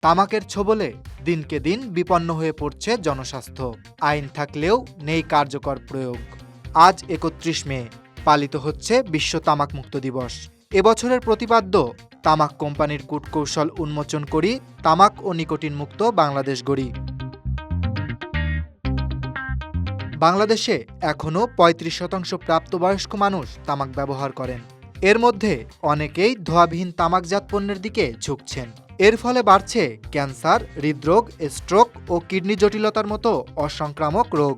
তামাকের ছোবলে দিনকে দিন বিপন্ন হয়ে পড়ছে জনস্বাস্থ্য। আইন থাকলেও নেই কার্যকর প্রয়োগ। আজ ৩১ মে পালিত হচ্ছে বিশ্ব তামাকমুক্ত দিবস। এবছরের প্রতিপাদ্য তামাক কোম্পানির কূটকৌশল উন্মোচন করি, তামাক ও নিকোটিন মুক্ত বাংলাদেশ গড়ি। বাংলাদেশে এখনও ৩৫% প্রাপ্তবয়স্ক মানুষ তামাক ব্যবহার করেন। এর মধ্যে অনেকেই ধোঁয়াবিহীন তামাকজাত পণ্যের দিকে ঝুঁকছেন। এর ফলে বাড়ছে ক্যান্সার, হৃদরোগ, স্ট্রোক ও কিডনি জটিলতার মতো অসংক্রামক রোগ।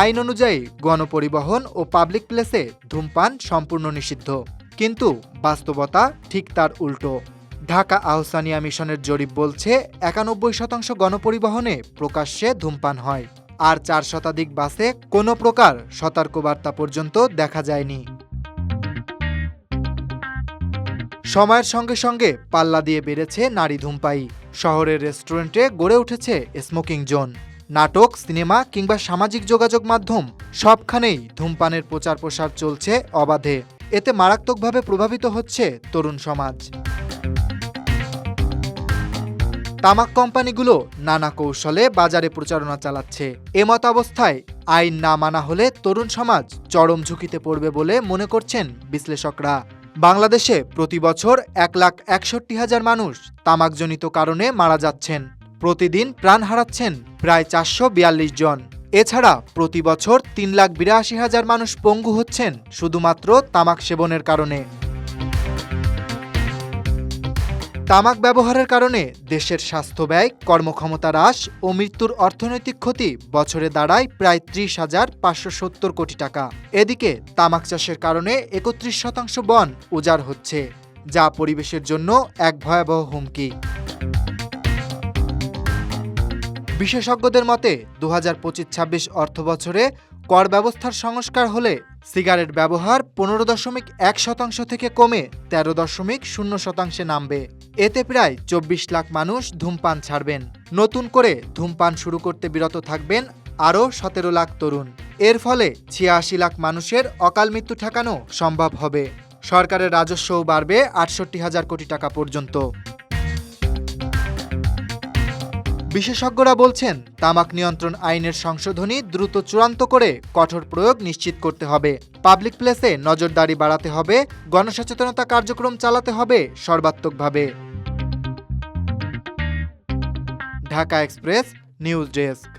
আইন অনুযায়ী গণপরিবহন ও পাবলিক প্লেসে ধূমপান সম্পূর্ণ নিষিদ্ধ, কিন্তু বাস্তবতা ঠিক তার উল্টো। ঢাকা আহ্ছানিয়া মিশনের জরিপ বলছে ৯১% গণপরিবহনে প্রকাশ্যে ধূমপান হয়, আর ৪% বাসে কোনো প্রকার সতর্কবার্তা পর্যন্ত দেখা যায়নি। সময়ের সঙ্গে সঙ্গে পাল্লা দিয়ে বেড়েছে নারী ধূমপায়ী। শহরের রেস্টুরেন্টে গড়ে উঠেছে স্মোকিং জোন। নাটক, সিনেমা কিংবা সামাজিক যোগাযোগ মাধ্যম সবখানেই ধূমপানের প্রচার প্রসার চলছে অবাধে। এতে মারাত্মকভাবে প্রভাবিত হচ্ছে তরুণ সমাজ। তামাক কোম্পানিগুলো নানা কৌশলে বাজারে প্রচারণা চালাচ্ছে। এমতাবস্থায় আইন না মানা হলে তরুণ সমাজ চরম ঝুঁকিতে পড়বে বলে মনে করছেন বিশ্লেষকরা। বাংলাদেশে প্রতি বছর ১,৬১,০০০ মানুষ তামাকজনিত কারণে মারা যাচ্ছেন। প্রতিদিন প্রাণ হারাচ্ছেন প্রায় ৪৪২ জন। এছাড়া প্রতি বছর ৩,৮২,০০০ মানুষ পঙ্গু হচ্ছেন শুধুমাত্র তামাক সেবনের কারণে। তামাক ব্যবহারের কারণে দেশের স্বাস্থ্য ব্যয়, কর্মক্ষমতা হ্রাস ও মৃত্যুর অর্থনৈতিক ক্ষতি বছরে দাঁড়ায় প্রায় ৩০,৫৭০ কোটি টাকা। এদিকে তামাক চাষের কারণে ৩১% বন উজাড় হচ্ছে, যা পরিবেশের জন্য এক ভয়াবহ হুমকি। বিশেষজ্ঞদের মতে ২০২৫-২৬ অর্থবছরে কর ব্যবস্থার সংস্কার হলে সিগারেট ব্যবহার ১৫.১% থেকে কমে ১৩.০% নামবে। এতে প্রায় ২৪ লাখ মানুষ ধূমপান ছাড়বেন। নতুন করে ধূমপান শুরু করতে বিরত থাকবেন আরও ১৭ লাখ তরুণ। এর ফলে ৮৬ লাখ মানুষের অকাল মৃত্যু ঠেকানো সম্ভব হবে। সরকারের রাজস্বও বাড়বে ৬৮,০০০ কোটি টাকা পর্যন্ত। বিশেষজ্ঞরা বলছেন, তামাক নিয়ন্ত্রণ আইনের সংশোধনী দ্রুত চূড়ান্ত করে কঠোর প্রয়োগ নিশ্চিত করতে হবে। পাবলিক প্লেসে নজরদারি বাড়াতে হবে, গণসচেতনতা কার্যক্রম চালাতে হবে সর্বাত্মকভাবে। Dhaka express news desk.